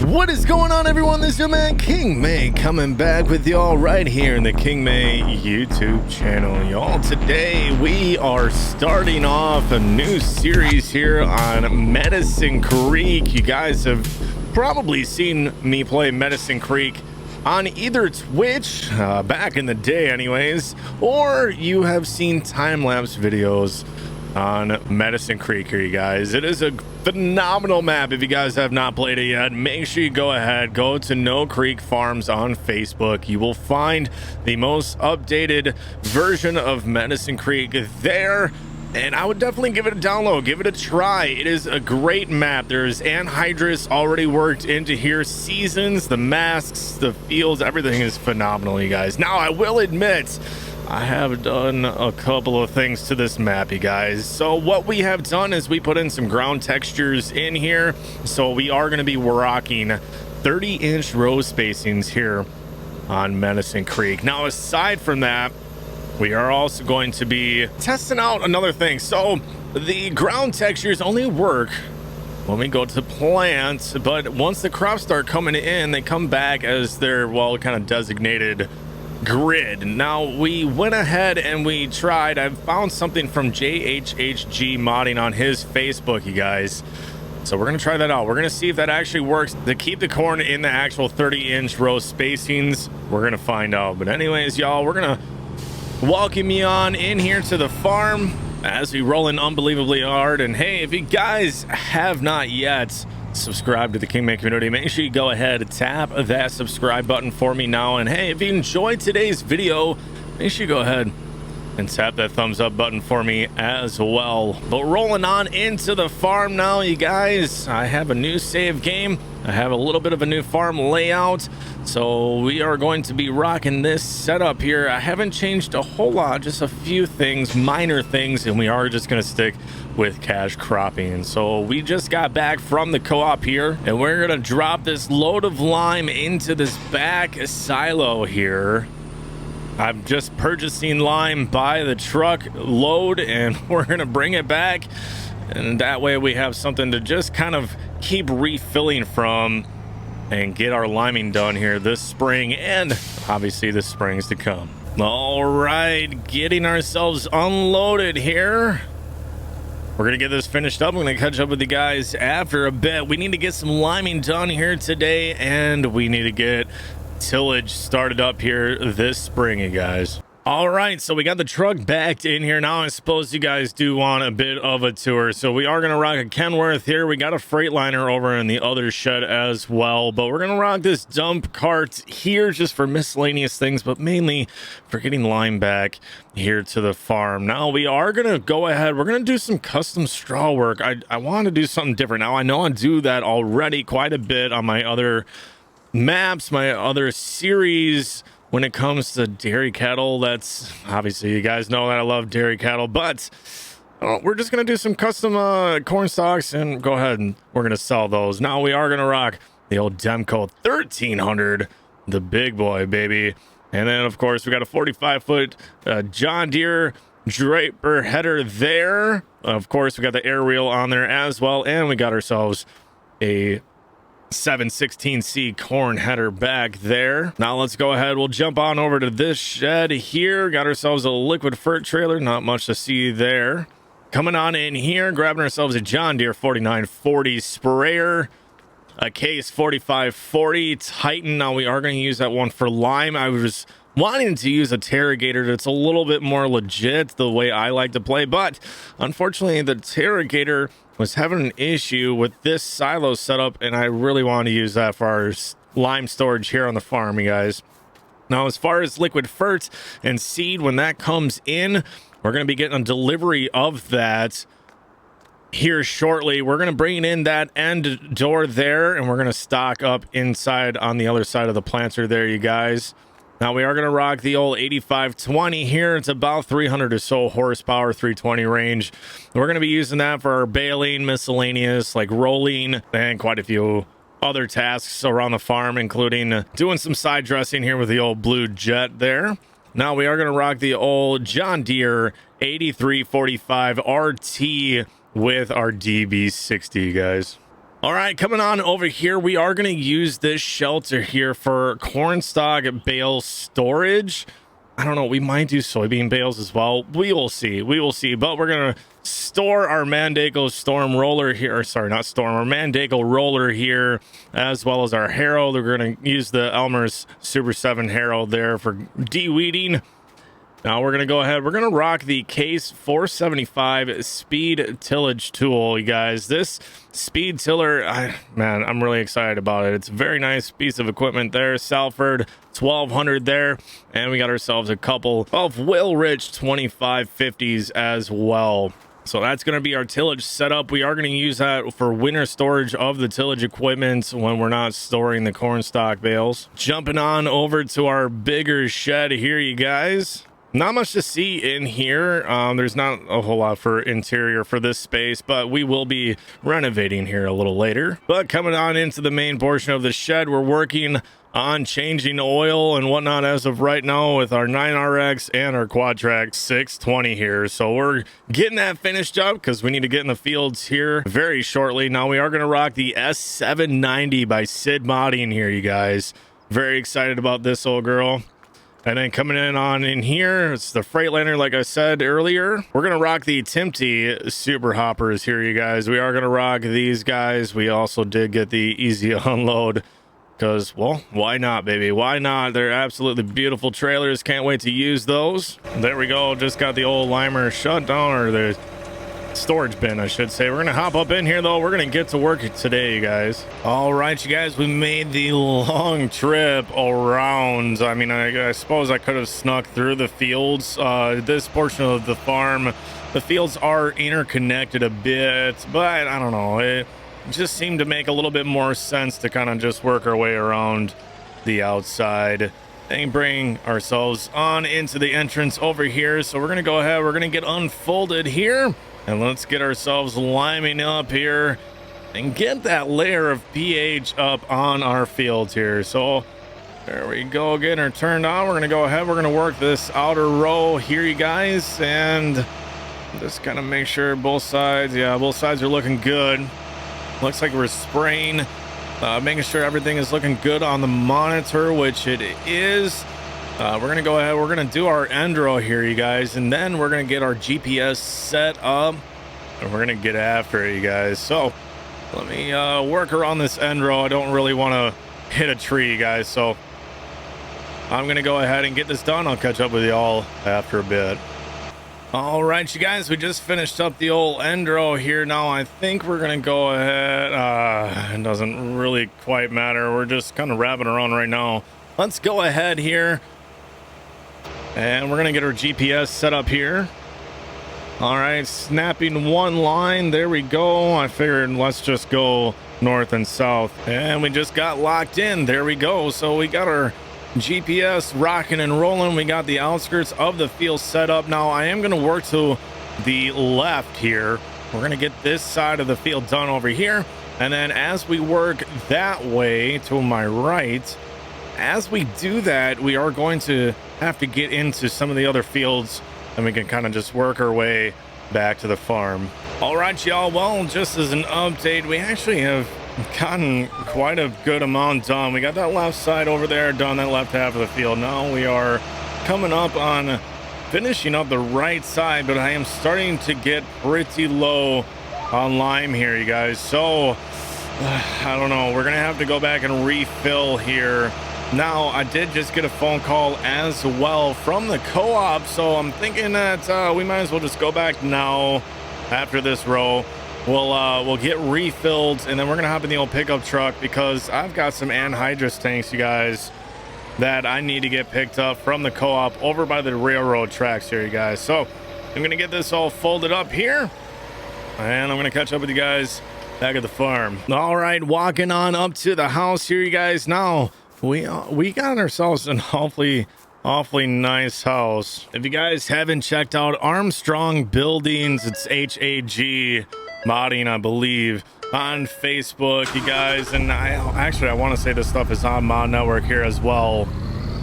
What is going on, everyone? This is your man King May coming back with y'all right here in the King May YouTube channel. Y'all, today we are starting off a new series here on Medicine Creek. You guys have probably seen me play Medicine Creek on either Twitch back in the day anyways, or you have seen time-lapse videos on Medicine Creek here, you guys. It is a phenomenal map. If you guys have not played it yet, make sure you go ahead, go to No Creek Farms on Facebook. You will find the most updated version of Medicine Creek there, and I would definitely give it a download, give it a try. It is a great map. There's anhydrous already worked into here, seasons, the masks, the fields, everything is phenomenal, you guys. Now, I will admit, I have done a couple of things to this map, you guys. So what we have done is we put in some ground textures in here. So we are going to be rocking 30-inch row spacings here on Medicine Creek. Now, aside from that, we are also going to be testing out another thing. So the ground textures only work when we go to plant, but once the crops start coming in, they come back as their, well, kind of designated grid. Now, we went ahead and we tried. I found something from JHHG modding on his Facebook, you guys. So we're gonna try that out. We're gonna see if that actually works to keep the corn in the actual 30-inch row spacings. We're gonna find out. But anyways, y'all, we're gonna welcome you on in here to the farm as we roll in unbelievably hard. And hey, if you guys have not yet subscribe to the King May community, make sure you go ahead and tap that subscribe button for me now. And hey, if you enjoyed today's video, make sure you go ahead and tap that thumbs up button for me as well. But rolling on into the farm now, you guys, I have a new save game. I have a little bit of a new farm layout, so we are going to be rocking this setup here. I haven't changed a whole lot, just a few things, minor things, and we are just going to stick with cash cropping. So we just got back from the co-op here, and we're going to drop this load of lime into this back silo here. I'm just purchasing lime by the truck load, and we're going to bring it back, and that way we have something to just kind of keep refilling from and get our liming done here this spring, and obviously the springs to come. All right, getting ourselves unloaded here. We're gonna get this finished up. I'm gonna catch up with you guys after a bit. We need to get some liming done here today, and we need to get tillage started up here this spring, you guys. All right, so we got the truck backed in here. Now I suppose you guys do want a bit of a tour. So we are gonna rock a Kenworth here. We got a Freightliner over in the other shed as well, but we're gonna rock this dump cart here just for miscellaneous things, but mainly for getting lime back here to the farm. Now we are gonna go ahead, we're gonna do some custom straw work. I want to do something different. Now I know I do that already quite a bit on my other maps, my other series. When it comes to dairy cattle, that's obviously, you guys know that I love dairy cattle, but we're just going to do some custom corn stalks and go ahead and we're going to sell those. Now we are going to rock the old Demco 1300, the big boy, baby. And then, of course, we got a 45-foot John Deere Draper header there. Of course, we got the air wheel on there as well, and we got ourselves a 716C corn header back there. Now let's go ahead, we'll jump on over to this shed here. Got ourselves a liquid fert trailer, not much to see there. Coming on in here, grabbing ourselves a John Deere 4940 sprayer, a Case 4540 Titan. Now we are going to use that one for lime. I was wanting to use a Terrigator that's a little bit more legit the way I like to play, but unfortunately the Terrigator was having an issue with this silo setup, and I really want to use that for our lime storage here on the farm, you guys. Now, as far as liquid fert and seed, when that comes in, we're going to be getting a delivery of that here shortly. We're going to bring in that end door there, and we're going to stock up inside on the other side of the planter there, you guys. Now we are going to rock the old 8520 here. It's about 300 or so horsepower, 320 range. We're going to be using that for our baling, miscellaneous, like rolling, and quite a few other tasks around the farm, including doing some side dressing here with the old blue jet there. Now we are going to rock the old John Deere 8345 RT with our DB60, guys. All right, coming on over here, we are going to use this shelter here for corn stalk bale storage. I don't know, we might do soybean bales as well. We will see, but we're going to store our Mandako Storm roller here, or sorry, not Storm, our Mandako roller here, as well as our harrow. We're going to use the Elmer's Super 7 harrow there for de-weeding. Now we're going to go ahead, we're going to rock the Case 475 speed tillage tool, you guys. This speed tiller, man, I'm really excited about it. It's a very nice piece of equipment there. Salford 1200 there, and we got ourselves a couple of Will-Rich 2550s as well. So that's going to be our tillage setup. We are going to use that for winter storage of the tillage equipment when we're not storing the corn stalk bales. Jumping on over to our bigger shed here, you guys. Not much to see in here. There's not a whole lot for interior for this space, but we will be renovating here a little later. But coming on into the main portion of the shed, we're working on changing oil and whatnot as of right now with our 9RX and our Quadtrac 620 here. So we're getting that finished up because we need to get in the fields here very shortly. Now we are going to rock the S790 by Sid Modding here, you guys. Very excited about this old girl. And then coming in here, it's the Freightliner, like I said earlier. We're going to rock the Timpty Super Hoppers here, you guys. We are going to rock these guys. We also did get the Easy Unload because, well, why not, baby? Why not? They're absolutely beautiful trailers. Can't wait to use those. There we go. Just got the old Limer shut down, or the storage bin, I should say. We're gonna hop up in here though. We're gonna get to work today, you guys. All right, you guys, we made the long trip around. I mean, I suppose I could have snuck through the fields. This portion of the farm, the fields are interconnected a bit, but I don't know, it just seemed to make a little bit more sense to kind of just work our way around the outside and bring ourselves on into the entrance over here. So we're gonna go ahead, we're gonna get unfolded here. And let's get ourselves liming up here and get that layer of pH up on our fields here. So there we go, getting her turned on. We're going to go ahead. We're going to work this outer row here, you guys, and just kind of make sure both sides, yeah, both sides are looking good. Looks like we're spraying, making sure everything is looking good on the monitor, which it is. We're going to go ahead, we're going to do our end row here, you guys, and then we're going to get our GPS set up, and we're going to get after it, you guys. So let me work around this end row. I don't really want to hit a tree, you guys, so I'm going to go ahead and get this done. I'll catch up with you all after a bit. All right, you guys, we just finished up the old end row here. Now I think we're going to go ahead. It doesn't really quite matter. We're just kind of wrapping around right now. Let's go ahead here. And we're going to get our GPS set up here. All right, snapping one line. There we go. I figured let's just go north and south. And we just got locked in. There we go. So we got our GPS rocking and rolling. We got the outskirts of the field set up. Now I am going to work to the left here. We're going to get this side of the field done over here. And then as we work that way to my right, as we do that, we are going to have to get into some of the other fields, and we can kind of just work our way back to the farm. All right, y'all, well, just as an update, we actually have gotten quite a good amount done. We got that left side over there done, that left half of the field. Now we are coming up on finishing up the right side, but I am starting to get pretty low on lime here, you guys. So I don't know, we're gonna have to go back and refill here. Now, I did just get a phone call as well from the co-op, so I'm thinking that we might as well just go back now after this row. We'll get refilled, and then we're gonna hop in the old pickup truck because I've got some anhydrous tanks, you guys, that I need to get picked up from the co-op over by the railroad tracks here, you guys. So I'm gonna get this all folded up here, and I'm gonna catch up with you guys back at the farm. All right, walking on up to the house here, you guys. Now we got ourselves an awfully nice house. If you guys haven't checked out Armstrong Buildings, it's HAG modding, I believe, on Facebook, you guys. And I want to say this stuff is on Mod Network here as well.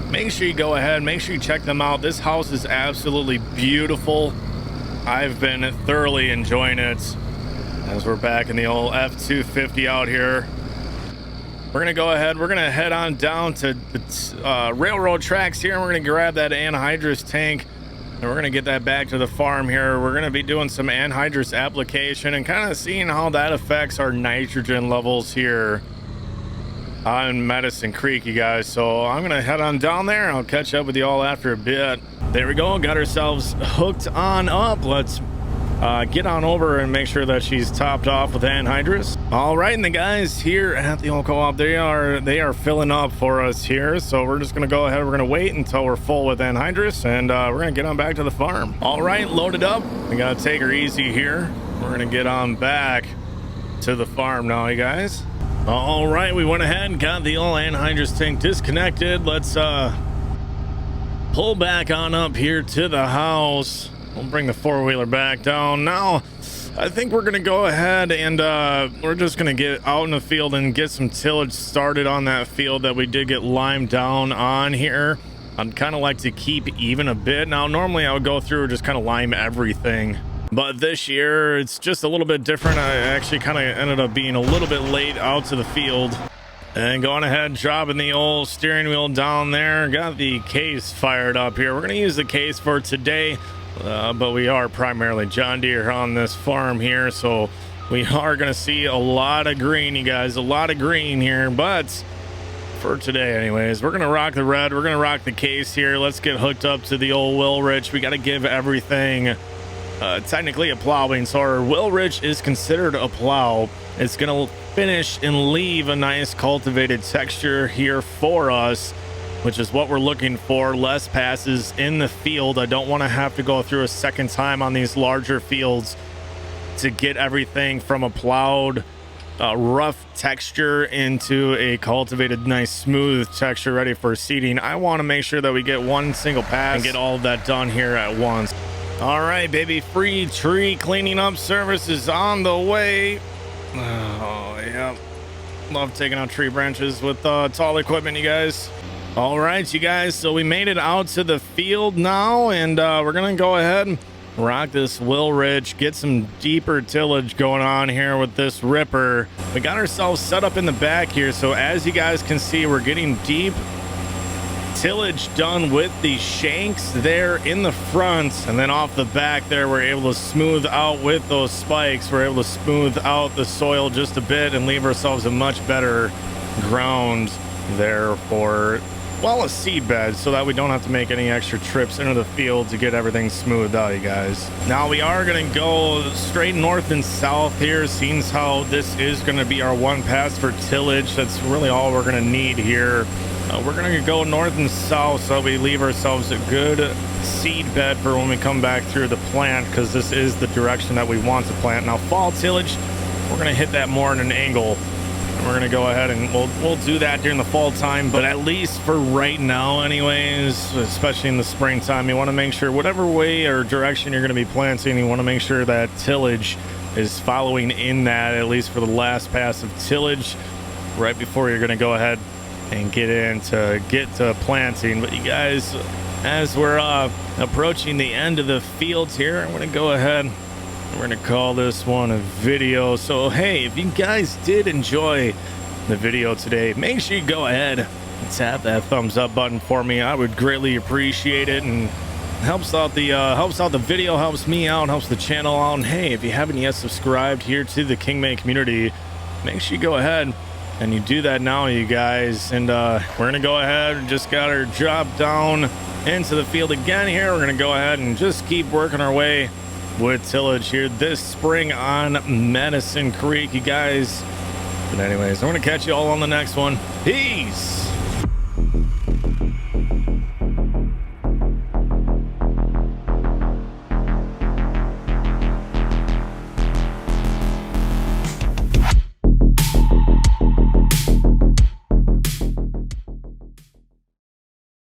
Make sure you go ahead, make sure you check them out. This house is absolutely beautiful. I've been thoroughly enjoying it. as we're back in the old F-250 out here. We're gonna go ahead, we're gonna head on down to the railroad tracks here, and we're gonna grab that anhydrous tank, and we're gonna get that back to the farm here. We're gonna be doing some anhydrous application and kind of seeing how that affects our nitrogen levels here on Medicine Creek, you guys. So I'm gonna head on down there. I'll catch up with you all after a bit. There we go, got ourselves hooked on up. Let's get on over and make sure that she's topped off with anhydrous. All right, and the guys here at the old co-op, they are filling up for us here. So we're just gonna go ahead, we're gonna wait until we're full with anhydrous, and we're gonna get on back to the farm. All right, loaded up. We gotta take her easy here. We're gonna get on back to the farm now, you guys. All right, we went ahead and got the old anhydrous tank disconnected. Let's pull back on up here to the house. We'll bring the four-wheeler back down. Now, I think we're gonna go ahead and we're just gonna get out in the field and get some tillage started on that field that we did get limed down on here. I'd kind of like to keep even a bit. Now, normally I would go through and just kind of lime everything, but this year it's just a little bit different. I actually kind of ended up being a little bit late out to the field and going ahead, dropping the old steering wheel down there. Got the case fired up here. We're gonna use the case for today. But we are primarily John Deere on this farm here, so we are going to see a lot of green, you guys, a lot of green here. But for today anyways, we're going to rock the red, we're going to rock the case here. Let's get hooked up to the old Wilrich. We got to give everything technically a plowing. So our Wilrich is considered a plow. It's going to finish and leave a nice cultivated texture here for us, which is what we're looking for. Less passes in the field. I don't want to have to go through a second time on these larger fields to get everything from a plowed rough texture into a cultivated nice smooth texture ready for seeding. I want to make sure that we get one single pass and get all of that done here at once. All right, baby, free tree cleaning up service is on the way. Oh yeah, love taking out tree branches with tall equipment, you guys. All right, you guys, so we made it out to the field now, and we're gonna go ahead and rock this Wilrich, get some deeper tillage going on here with this ripper. We got ourselves set up in the back here, so as you guys can see, we're getting deep tillage done with the shanks there in the front, and then off the back there we're able to smooth out with those spikes. We're able to smooth out the soil just a bit and leave ourselves a much better ground there for, well, a seed bed, so that we don't have to make any extra trips into the field to get everything smoothed out, you guys. Now we are going to go straight north and south here, seeing how this is going to be our one pass for tillage. That's really all we're going to need here. We're going to go north and south so we leave ourselves a good seed bed for when we come back through the plant, because this is the direction that we want to plant. Now fall tillage, we're going to hit that more in an angle. We're gonna go ahead and we'll do that during the fall time, but at least for right now anyways, especially in the springtime, you want to make sure whatever way or direction you're going to be planting, you want to make sure that tillage is following in that, at least for the last pass of tillage right before you're going to go ahead and get to planting. But you guys, as we're approaching the end of the fields here, I'm going to go ahead, we're gonna call this one a video. So hey, if you guys did enjoy the video today, make sure you go ahead and tap that thumbs up button for me. I would greatly appreciate it, and helps out the video, helps me out, helps the channel out. And hey, if you haven't yet subscribed here to the Kingmay community, make sure you go ahead and you do that now, you guys. And we're gonna go ahead and just got her drop down into the field again here. We're gonna go ahead and just keep working our way with tillage here this spring on Medicine Creek, you guys. But anyways, I'm gonna catch you all on the next one. Peace.